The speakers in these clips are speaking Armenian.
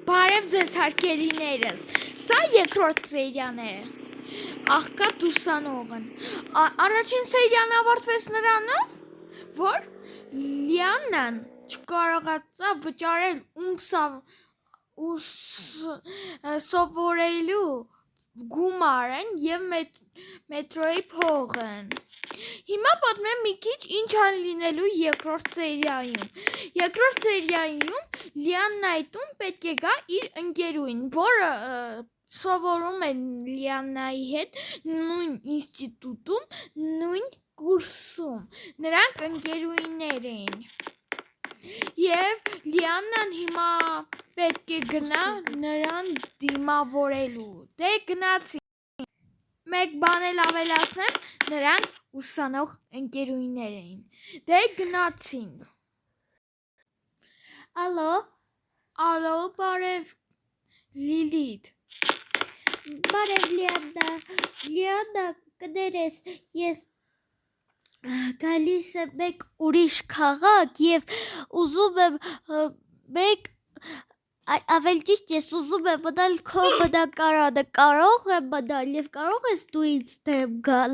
Բարև ձեզ հարգելիներս, սա երկրորդ սերիան է, աղքատ ուսանողն, առաջին սերիան ավարտվեց նրանով, որ Լիաննան չկարողացավ վճարել սովորելու գումարն և մետրոյի փողն։ Հիմա պատմեմ մի քիչ ինչ է լինելու երկրորդ սերիայում։ Երկրորդ սերիայում Լիաննայի տուն պետք է գա իր ընկերուհին, որը սովորում է Լիաննայի հետ նույն ինստիտուտում, նույն կուրսում։ Նրանք ընկերուհիներ էին։ Եվ Լիաննան հիմա պետք է գնա նրան դիմավորելու։ Դե գնացին։ Մեկ բան էլ ավելացնեմ, նրանք ուսանող ընկերուհիներ էին։ Դե գնացինք։ Ալո, բարև Լիլիթ։ Բարև Լիաննա, կներես, ես գալիս եմ մեկ ուրիշ քաղաք և ուզում եմ ավել ճիշտ ես ուզում եմ մնալ քո բնակարանը, կարող եմ մնալ և կարող ես դու ինձ դեմ գալ,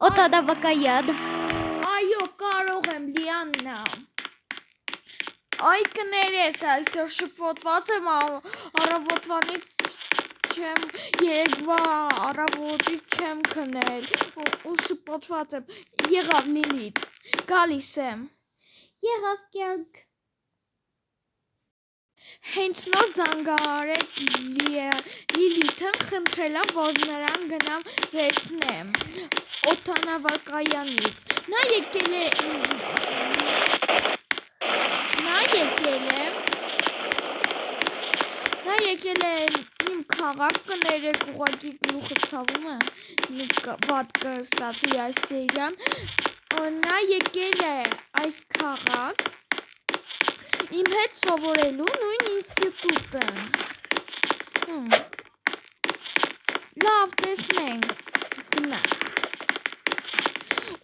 օդանավակայան։ Այո, կարող եմ, Լիաննա։ Այ կներես, այսօր շփոթված եմ, երեկվա առավոտից չեմ քնել ու շփոթված եմ։ Եղավ Լիլիթ, գալիս եմ։ Եղավ կյանք։ Հենց նոր զանգահարեց Լիլիթն խնդրելով, որ նրան գնամ վերցնեմ օդանավակայանից։ Նա եկել է իմ քաղաք, կներեք, ուղղակի գլուխը ցավում է, վատ կստացվի այս սերիան։ Նա եկել է այս քաղաք իմ հետ սովորելու նույն ինստիտուտն։ Լավ, տեսնենք, գնանք։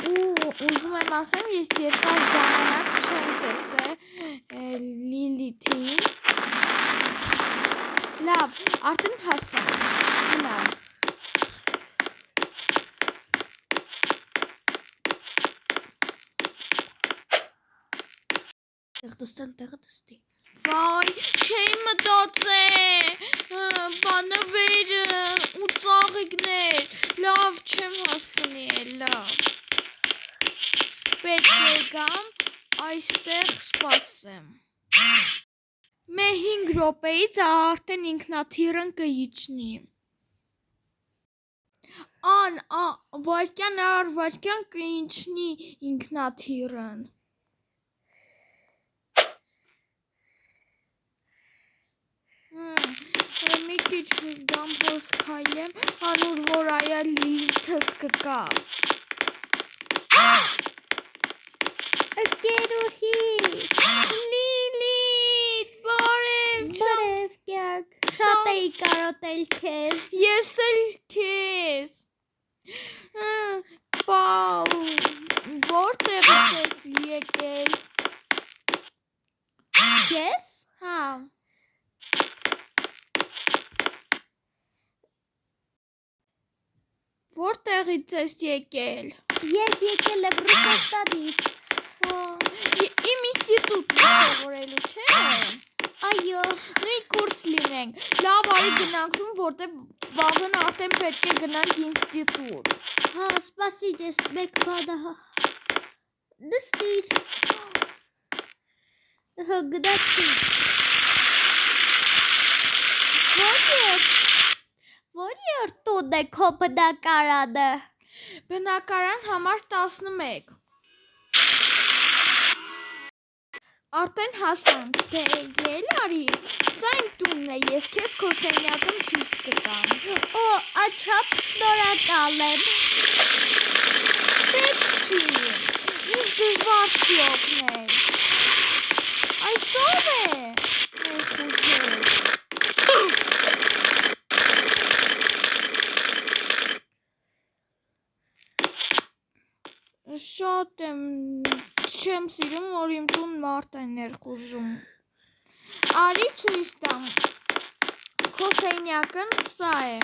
Ուզում եմ ասեմ, ես երկար ժամանակ չեմ տեսել Լիլիթին։ Լավ, արդեն հասանք, գնանք։ Տեղը դստի։ Վայ, չէի մտածել, բանավերը ու ծաղիկներ, լավ չեմ հասցնի էլ, լավ։ Պետք է գամ, այստեղ սպասեմ։ Մեր 5 րոպեից արդեն ինքնաթիռն կիջնի։ Վայրկյան առ վայրկյան կիջնի ինքնաթիռն։ Մի քիչ գամ հոս քայլեմ, անուր որ այա Լիլիթս կգա։ Ընկերուհիս։ Լիլիթ, բարև։ Բարև կյանք, շատ էի կարոտել քեզ։ Ես էլ քեզ։ Որտեղից ես եկել։ Ես։ Հա։ Որտեղից ես եկել։ Ես եկել եմ Ռուսաստանից։ Իմ ինստիտուտն սովորելու, չէ՞։ Այո։ Նույն կուրս լինենք։ Լավ, արի գնանք տուն, որտեղ վաղն արդեն պետք է գնանք ինստիտուտ։ Հա, սպասի, ես մեկ բանը նստիր։ Գնացի։ Որի՞ր տունն է քո բնակարանը։ Բնակարան համար 11։ Արդեն հասանք, դե ել արի, սա իմ տունն է, ես քեզ քո սենյակում ցույց կտամ։ Օ, աչափ շնորհակալ եմ։ Պետք չի, ինձ դժվար չի օգնել։ Այսով է։ Շատ չեմ սիրում, որ իմ տուն մարդ է ներխուժում։ Արի ցույց տամ, Կոսենյակն սա է։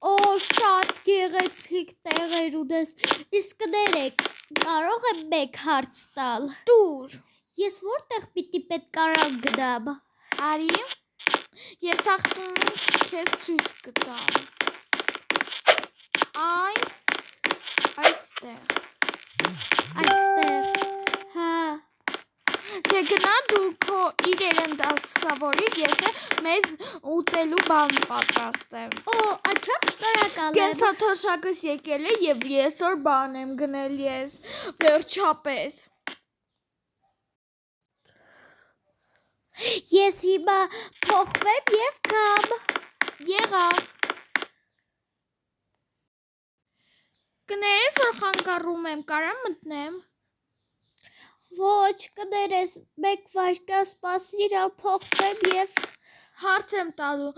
Օ, շատ գեղեցիկ տեղեր ունես։ Իսկ կներեք, կարող եմ մեկ հարց տալ։ Տուր։ Ես որտեղ պիտի պետքարան գնամ։ Արի։ Ես ախտունում քեզ ցույց կտամ։ Այստեղ։ Հա։ Դե գնա դու քո իրերն դասավորիր, ես մեզ ուտելու բան պատրաստեմ։ Օ, աչափ շնորհակալ եմ։ Կենսաթոշակս եկել է եւ ես որ բան եմ գնել ես։ Վերջապես։ Ես հիմա փոխվեմ եւ գամ։ Եղավ։ Կներես որ խանգարում եմ, կարամ մտնեմ։ Ոչ, կներես, մեկ վայրկյան սպասիր, փոխվեմ եւ Հարց եմ տալու,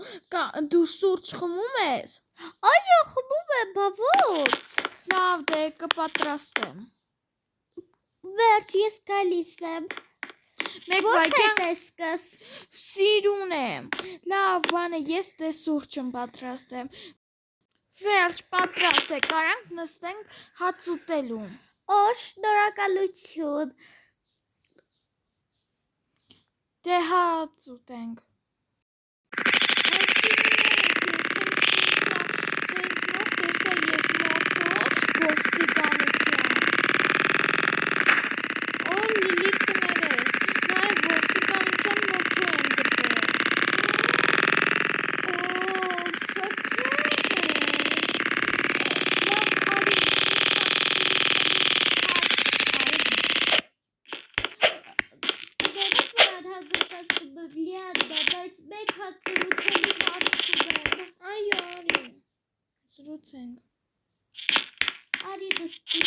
դու սուրճ խմում ես։ այո, խմում եմ, բա ոչ։ Լավ, դե կպատրաստեմ։ Վերջ, ես գալիս եմ։ Մեկ Ո՞նց է վայրկյան տեսքս։ սիրուն եմ։ Լավ, բանը ես դե սուրճ եմ պատրաստեմ։ Վերջ, պատրաստ է, կարանք նստենք հաց ուտելու։ Օ, շնորհակալություն։ Դե հաց ուտենք։ Բայց մեկ հատ սրուցելի հարց ունեմ։ Այո, արի։ Սրուցենք։ Արի դստի։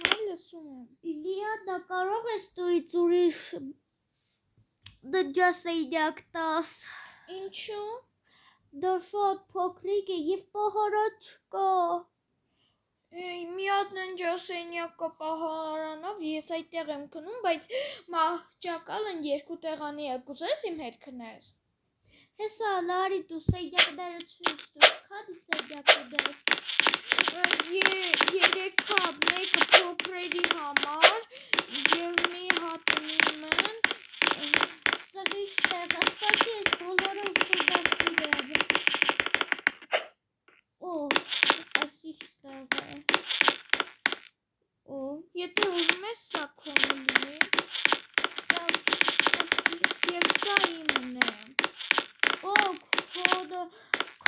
Հա, լսում եմ։ Լիանա, կարող ես դույց ուրիշ դջասենյակ տաս։ Ինչու։ Դա շատ փոքրիկ է եւ պահարան չկա։ Մի հատ ննջասենյակ կա պահարանով, ես այդտեղ եմ քնում, բայց մահճակալն երկու տեղանի է, կուզես իմ հետ քնես։ Հեսա, լարի դու սենյակները չունես, դու քանի սենյակ ունես։ Երեք հատ, մեկը փոքրերի համար եւ մի հատ իմն։ Ստղի շտեղ, ասպասի ես բոլորը ուսումնասիրեմ։ Օ, ասի շտեղ է։ Օ, Եթե ուզում ես սա քոնը լինի, եւ սա իմն է։ Օ,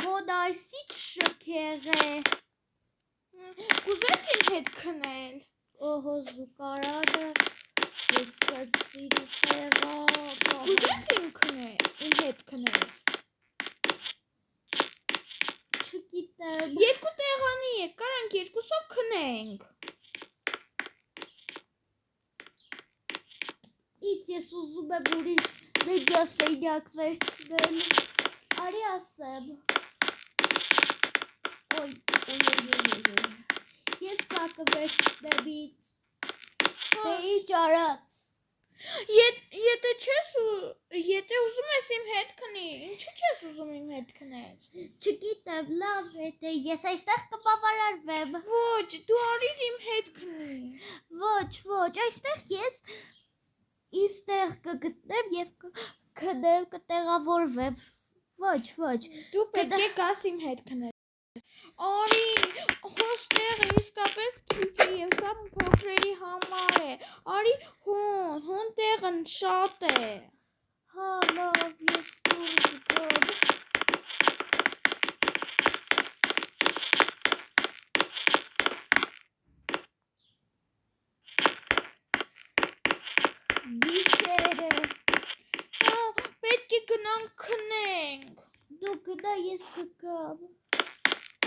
քոն այսի շքեղ է։ Կուզես իմ հետ քնել։ Օհո, զուկարանը, ես շատ սիրի տեղա։ Կուզես իմ հետ քնես։ Չգիտեմ։ Երկու տեղանի է, կարանք երկուսով քնենք։ Ից ես ուզում եմ ուրիշ ննջասենյակ վերցնել։ Արի ասեմ։ Օй, ես սա կվերցնեմ ից։ Դե ինչ արած։ Եթե ուզում ես իմ հետ քնի, ինչու չես ուզում իմ հետ քնես։ Չգիտեմ, լավ է, դե ես այստեղ կբավարարվեմ։ Ոչ, դու արիր իմ հետ քնի։ Ոչ, այստեղ ես իստեղ կգտնեմ եւ կքնեմ, կտեղավորվեմ։ Ոչ։ Դու պետք է գաս իմ հետ քնես։ Արի, հոստեղ իսկապես քիչ է եւ սա փոքրերի համար է։ Արի, հոն տեղն շատ է։ Հա, լավ, ես դուրս գամ։ Գիշեր է։ Հա, պետք է գնանք քնենք։ Դու գնա, ես կգամ։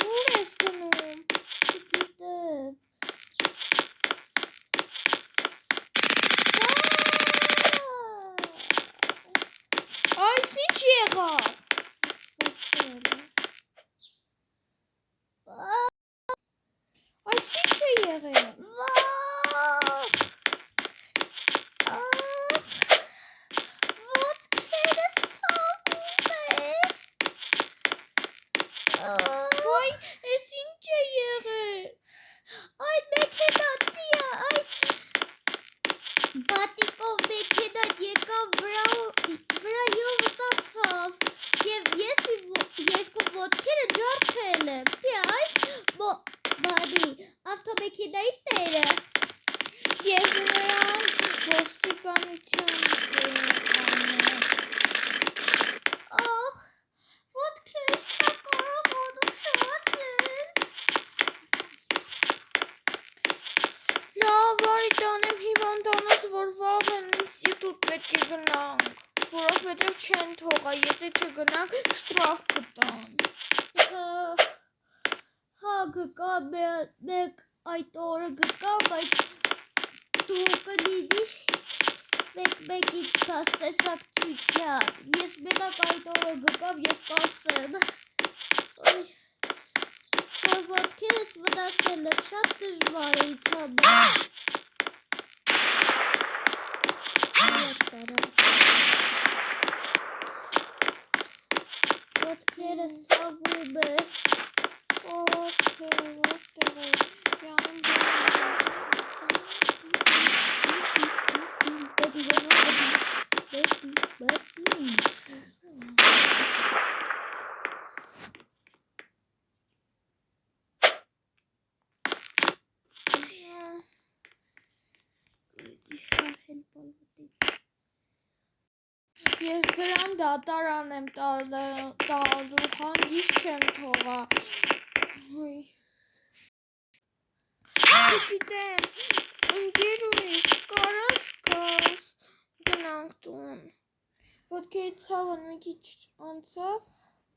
Ուր ես գնում։ Չգիտեմ։ Այս ինչ եղավ։ Ստացել է։ Այս ինչ է եղել։ Վախ։ Ահ, ոտքերս ցավ որովհետև չեն թողա, եթե չգնանք շտրաֆ կտան։ Հա գկա մեկ այդ օրը գկա, բայց դու կլինի մեկ-մեկից կաս տեսակցության։ Ես մենակ այդ օրը գկամ և կասեմ։ Որ ոտքերս վնասելը շատ դժվար է ինձ համար։ Ոտքերս ցավում է։ Ոտքերը որտեղ է։ Ես դրան դատարան եմ տալու, հանգիստ չեմ թողա։ Չգիտեմ, ընկերուհիս, կարաս գաս, գնանք տուն։ Ոտքերի ցավն մի քիչ անցավ։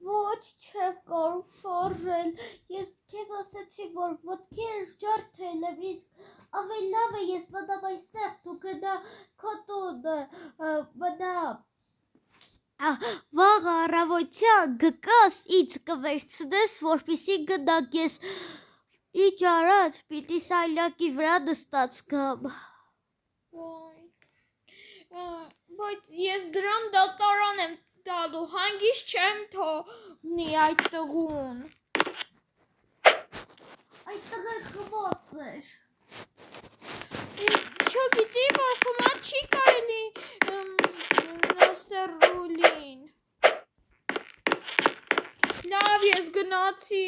Ոչ, չեմ կարող շարժել։ Ես քեզ ասեցի, որ ոտքերս ջարդել եմ, իսկ ավելի լավ է ես մնամ այստեղ, դու գնա քո տունը, մնա վաղ առավոտյան գկաս, ինձ կվերցնես, որպեսզի գնանք, ես ինչ արած, պիտի սայլակի վրա նստած գամ։ Բայց ես դրան դատարան եմ տալու, հանգիստ չեմ թողնի այդ տղուն։ Այդ տղան խմած էր։ Չգիտի, որ խմած չի կարելի նստել ռուլին։ Լավ, ես գնացի։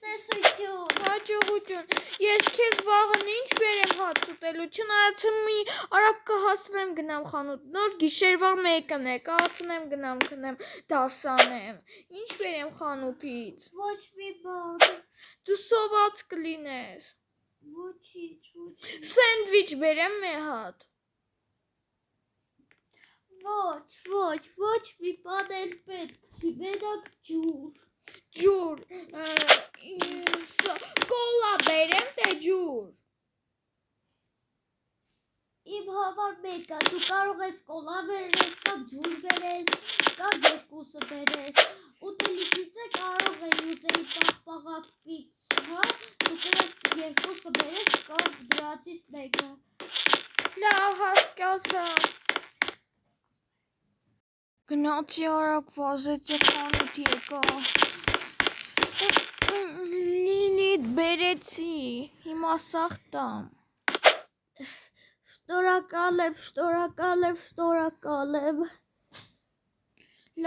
Տեսություն։ Հաջողություն։ Ես քեզ վաղն ինչ բերեմ հաց ուտելու, չնայած մի արագ կհասնեմ գնամ խանութ, նոր գիշերվա 1-ն է, կհասնեմ գնամ քնեմ, դասանեմ։ Ինչ բերեմ խանութից։ Ոչ մի բան։ Դու սոված կլինես։ Ոչինչ։ Սենդվիչ բերեմ մի հատ։ Ոչ մի բան էլ պետք չի, մենակ ջուր։ Ջուր, կոլա բերեմ, թե ջուր։ Իմ համար մեկը, դու կարող ես կոլա բերես, կամ ջուր բերես, կամ երկուսը բերես։ Ուտելիքից է կարող է ուզեի պաղպաղակ պիցցա, դու կրես երկուսը բերես, կամ դրանցից մեկը։ Լավ, հասկացա։ Գնացի արագ վազեցի խանութ եկա։ Լիլիթ բերեցի, հիմա սաղ տամ։ Շնորհակալ եմ։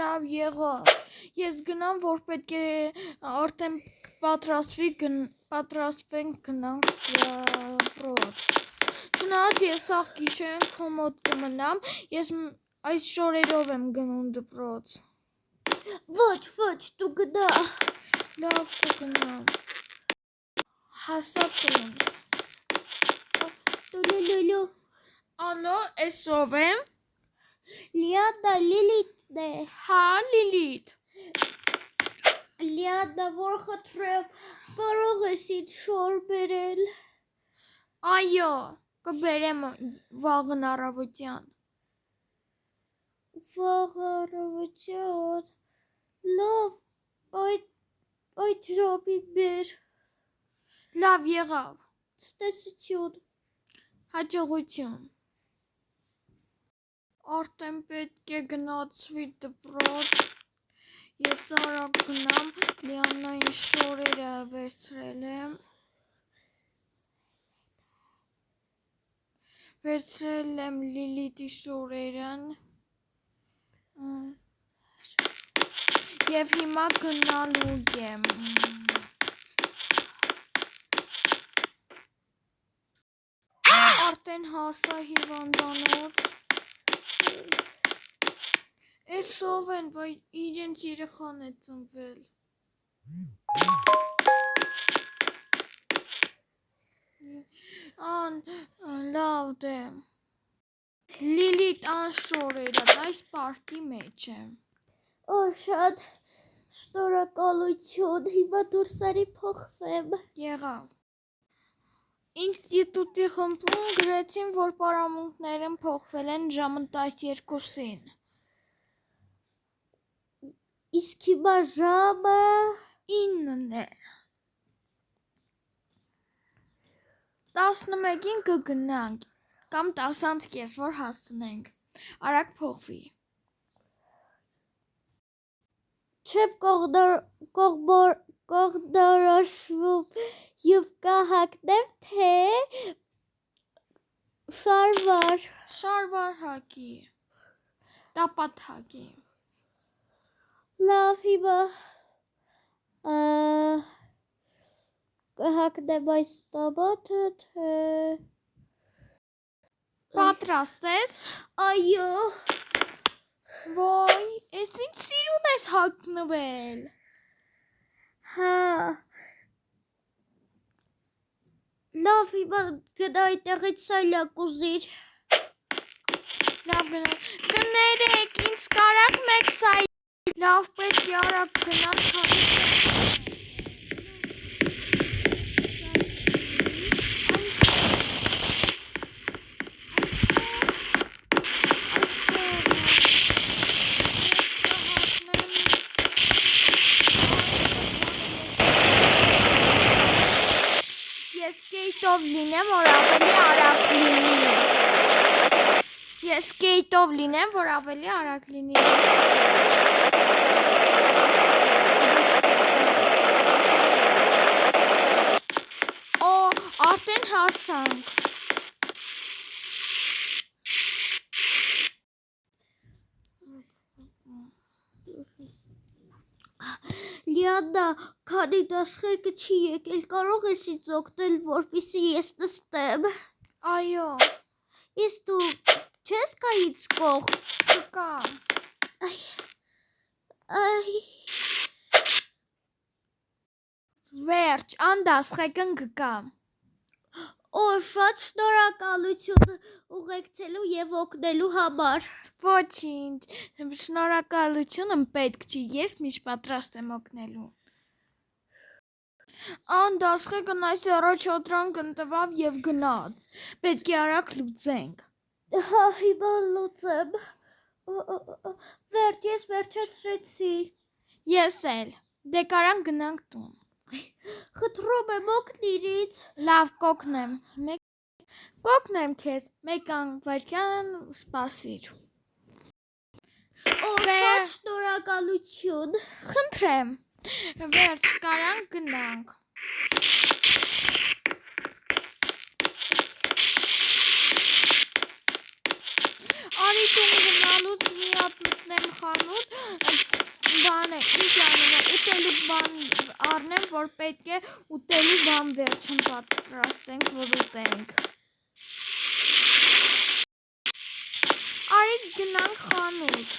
Լավ եղավ։ Ես գնամ, որ պետք է արդեն պատրաստվենք գնանք դպրոց։ Չնայած ես սաղ գիշերն քո մոտ կմնամ, ես այս շորերով եմ գնում դպրոց։ Ոչ, դու գնա։ Լավ կգնամ։ Հասա տուն։ Լուլու։ Ալո, ես ով եմ։ Լիաննա, Լիլիթն է։ Հա, Լիլիթ։ Լիաննա, որ խնդրեմ, կարող ես ինձ շոր բերել։ Այո, կբերեմ վաղն առավոտյան։ Վաղ առավոտյան։ Լավ, այդ ժամին բեր։ Լավ եղավ։ Տեսություն։ Հաջողություն։ Արդեն պետք է գնացվի դպրոց։ Ես արագ գնամ, Լիաննայի շորերը վերցրել եմ։ Վերցրել եմ Լիլիթի շորերն։ Եվ հիմա գնալու եմ։ Արդեն հասա հիվանդանոց։ Էս ով են, բայց իրենց երեխան է ծնվել։ Լավ դե։ Լիլիթ անշորերը, այս պարկի մեջ է։ Օ, շատ շնորհակալություն, հիմա դուրսերի փոխվեմ։ Եղավ։ Ինստիտուտի խմբում գրեցին, որ պարամունքներն փոխվել են ժամը 12-ին։ Իսկ հիմա ժամը 9-ն է։ 11-ին կգնանք, կամ 10:30, որ հասնենք։ Արագ փոխվի։ չեմ կողմնորոշվում և կհագնեմ, թե շարվար։ Շարվար հագի։ Տապատ հագի։ Լավ, հիմա կհագնեմ այս տաբատը, թե Պատրաստ ես։ այո, Ոյ, ես ինչ սիրուն ես հագնվել։ հա, լավ, հիմա գնա այդտեղից սայլակ ուզիր։ Լավ կներեք, ինձ կարակ մեկ սայ։ Լավ պետք է արագ գնանք, քանի Ես կեյտով լինեմ, որ ավելի արագ լինի։ Ես կեյտով լինեմ, որ ավելի արագ լինի։ Օ, արդեն հասանք։ Լիաննա, քանի դասղեկը չի եկել, կարող ես ինձ օգնել, որպեսզի ես նստեմ։ Այո, Իսկ դու չես գա ինձ կողմ։ կա։ Այ, Վերջ, անդասղեկն կգա։ օ, շատ շնորհակալություն ուղեկցելու և օգնելու համար։ Ոչինչ, շնորհակալությունը պետք չի, ես միշտ պատրաստ եմ օգնելու։ Անդասղեկն այս առաջադրանք ընտվավ և գնաց։ Պետք է արագ լուծենք։ Հա, հիմա լուծեմ։ Վերջ, ես վերջացրեցի։ Ես էլ, դե կարանք գնանք տուն։ Խնդրում եմ օգնիր ինձ։ Լավ, կօգնեմ քեզ, մեկ վայրկյան սպասիր։ Օ, շատ շնորհակալություն։ Խնդրեմ, վերջ, կարանք գնանք։ Արի տուն գնալուց մի հատ մտնեմ խանութ, բանը, ինչ անեմ, ուտելու բան առնեմ, որ պետք է ուտելու բան վերջն պատրաստենք, որ ուտենք։ Արի գնանք խանութ։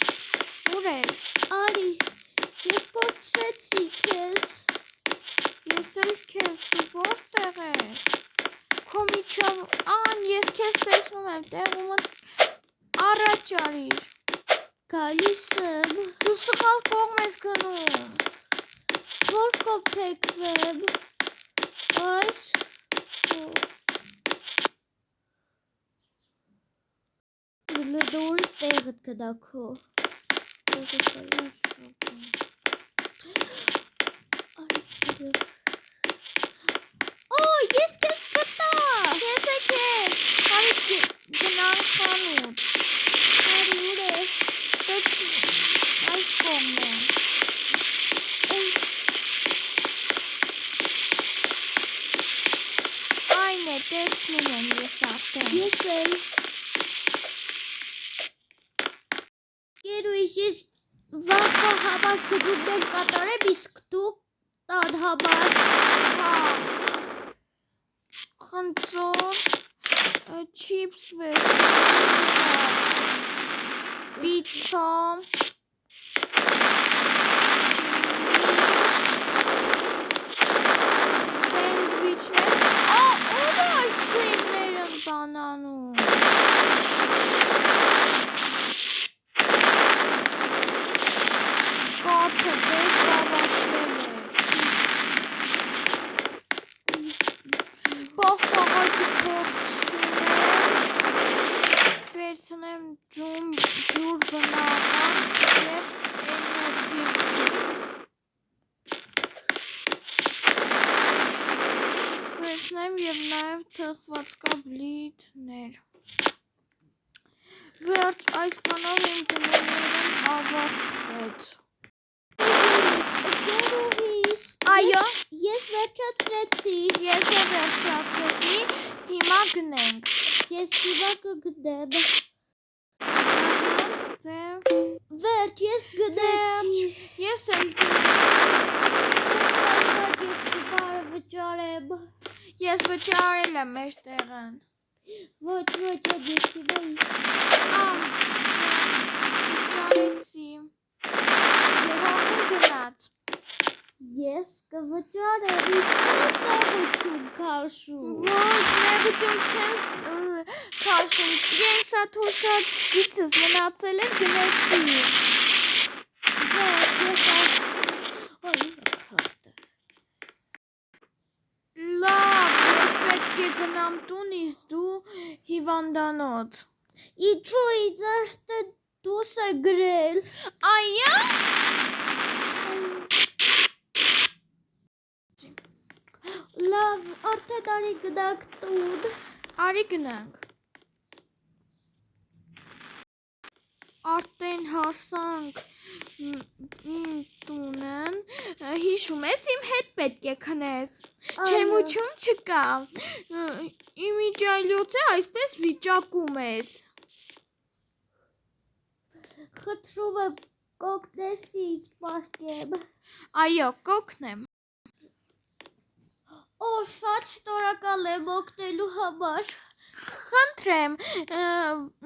Ուր ես։ Արի, ես կորցրեցի քեզ։ Ես էլ քեզ, դու որտեղ ես։ Քո միջով, ես քեզ տեսնում եմ, տեղումդ առաջ արիր։ Գալիս եմ։ Դու սխալ կողմ ես գնում։ Որ կոփեքվեմ։ Այս Լդորից տեղդ գնա քո։ Օ, ես քեզ գտա։ Քեզ է քեզ։ Արի գնանք խանութ։ Արի, ուր ես։ Պետք այս կողմն է։ Այն է, տեսնում եմ ես արդեն։ Ես էլ։ Գերույս, ես վաղվա համար գնումներ կատարեմ, իսկ դու տան համար։ Հա։ Խնդրում, չիպս վերցրու։ Պիցցա։ Սենդվիչներ։ Ո՞վ է այս ձայներն բանանում։ կացկաբլիթներ։ Վերջ, այս կանով իմ գնումներն ավարտվեց։ Գերուհիս, Այո, ես վերջացրեցի։ ես է վերջացրեցի, հիմա գնենք։ Ես հիմա կգնեմ։ Ոնց թե Վերջ, ես գնեցի։ ես էլ գնացի։ Ես կբար վճարեմ։ Ես վճարել եմ մեր տեղն։ Ոչ, ես հիմա Վճարեցի։ Հողին գնաց։ ես կվճարեմ։ Ինչպես տեղություն քաշում։ Ոչ, նեղություն չեմ քաշում։ Ես աթոշատ գիծս մնացել էր գնեցի։ Լավ, ես պետք է գնամ տուն, իսկ դու հիվանդանոց։ Ինչու ինձ արդեն դուս է գրել։ Այո։ Լավ, արդեն արի գնանք տուն։ Արի գնանք։ Արդեն հասանք իմ տունն, հիշում ես իմ հետ պետք է քնես, չեմություն չկա, իմիջայլոց է այսպես վիճակում ես։ Խնդրում եմ կօգնես ինձ պարկեմ։ Այո, կօգնեմ։ Շատ շնորհակալ եմ օգնելու համար։ Խնդրեմ,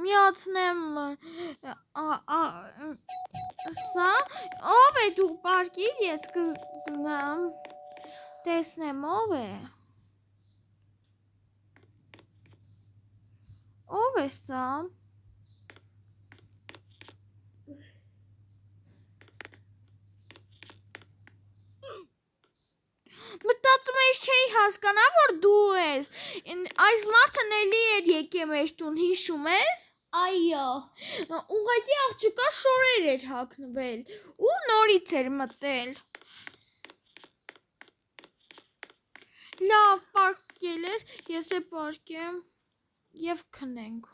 միացնեմ սա, ով է դու պարկիր, ես կգնամ, տեսնեմ ով է։ Ով է սա։ Մտածում ես չէի հասկանա, որ դու ես, այս մարդն էլի էր եկե մեր տուն, հիշում ես։ Այո։ Ուղղակի աղջկա շորեր էր հագնվել ու նորից էր մտել։ Լավ, պարկել ես, ես է պարկեմ և քնենք։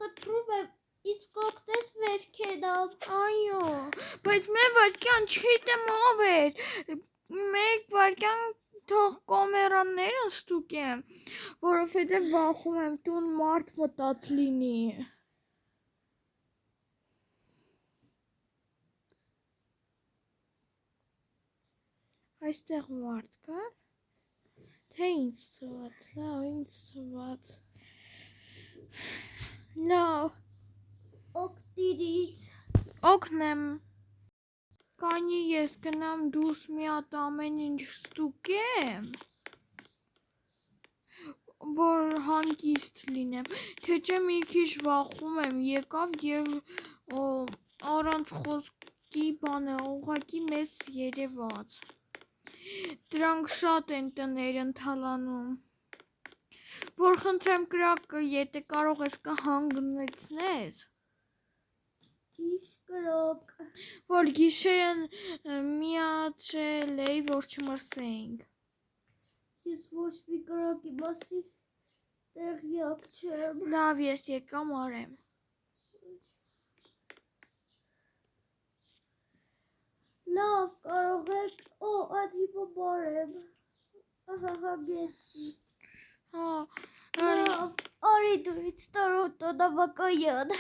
Խնդրում եմ ինձ կօգնես վերքենամ։ Այո, բայց մեր վարկյան չգիտեմ ով էր, մեկ վարկյան թող կոմերանները ստուգեմ, որովհետև վախում եմ տուն մարդ մտած լինի։ Այստեղ մարդ կար, թե ինձ թվաց, լավ, ինձ թվաց։ Լավ, Օգնիր ինձ։ օգնեմ։ Կանի ես գնամ դուս մի հատ ամեն ինչ ստուգեմ, որ հանգիստ լինեմ, թե չէ մի քիչ վախում եմ, եկավ և առանց խոսքի բան է, ուղղակի մեզ երևաց։ Դրանք շատ են տներ ընթալանում, որ խնդրեմ կրակը, եթե կարող ես կհանգնեցնես, Կրոկ։ որ գիշերն միացել էի, որ չմրսեինք։ Ես ոչ մի կրակի մասի տեղյակ չեմ։ Լավ, ես եկամ արեմ։ Լավ, կարող եք, այդ հիմա բարեմ։ Ահա հագեցի։ Լավ, արի դու ինձ տարոտո նավակայան։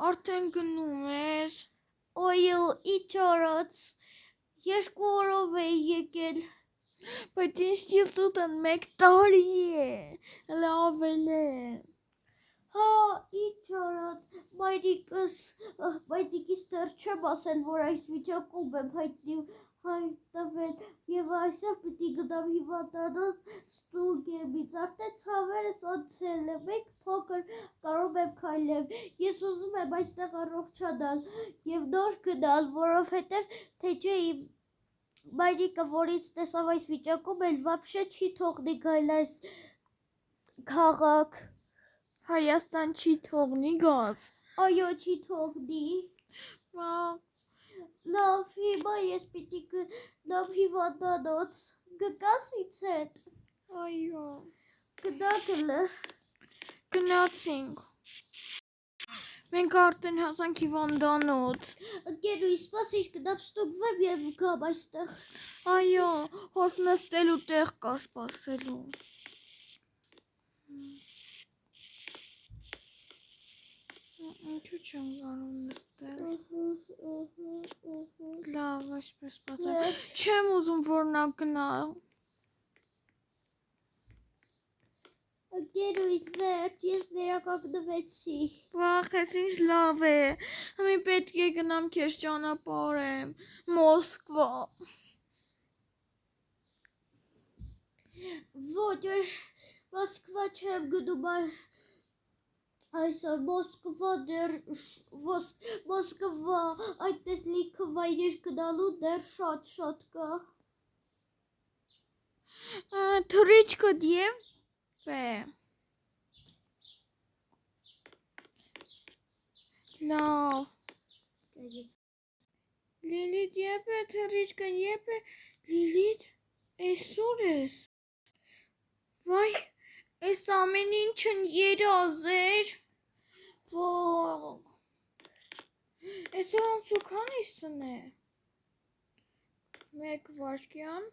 Արդեն գնում ես։ Այո, ինչ արած։ 2 օրով էի եկել։ Բայց ինձ տուտն 1 տարի է, լավել է։ Հա, ինչ արած, մայրիկիս դեռ չեմ ասել, որ այս վիճակում եմ հայտնվել և այսօր պիտի գնամ հիվանդանոց ստուգեմ ինձ, արդեն ցավերս անցել է, մեկ փոքր կարող եմ քայլել, ես ուզում եմ այստեղ առողջանալ և նոր գնալ, որովհետև թե չէ իմ մայրիկը, որ ինձ տեսավ այս վիճակում, էլ վաբշե չի թողնի գալ այս քաղաք։ Հայաստան չի թողնի գազ։ Այո, չի թողնի։ Լավ, հիմա ես պիտի գնամ հիվանդանոց, գկաս ինձ հետ։ Այո։ Գնացել է։ Գնացինք։ Մենք արդեն հասանք հիվանդանոց։ Ընկերուհի, սպասիր, գնամ ստուգվեմ եւ գամ այստեղ։ Այո, հոս նստելու տեղ կա սպասելու։ Ինչու չեմ կարող նստել։ Լավ, այսպես սպասեմ։ Չեմ ուզում որ նա գնա։ Ընկերուհիս վերջ, ես վերականգնվեցի։ Վախ, ես ինչ լավ է։ Հիմա պետք է գնամ քեզ ճանապարհեմ։ Մոսկվա։ Ոչ, Մոսկվա չեմ գնում, այսօր Մոսկվա դեռ Մոսկվա այդպես լիքը վայրեր գնալու դեռ շատ կա։ Թռիչքը դիեմ։ Բե։ Լավ։ Լիլիթ, երբ է թռիչքը, երբ է Լիլիթ, այսօր ես։ Վայ, այս ամեն ինչն երազ էր։ Ո՜։ Այսօր անցուքանիսն է։ 1 վայրկյան։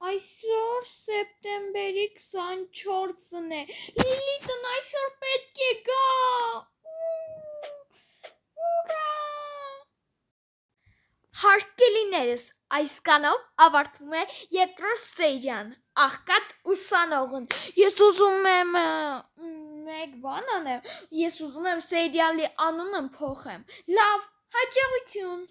Այսօր սեպտեմբերի 24-ն է։ Լիլիթն այսօր պետք է գա։ Ուրա։ Հարգելիներս, այսքանով ավարտվում է երկրորդ սերիան։ Աղքատ ուսանողն։ Ես ուզում եմ մեկ բան անեմ, ես ուզում եմ սերիալի անունը փոխեմ։ Լավ, հաջողություն։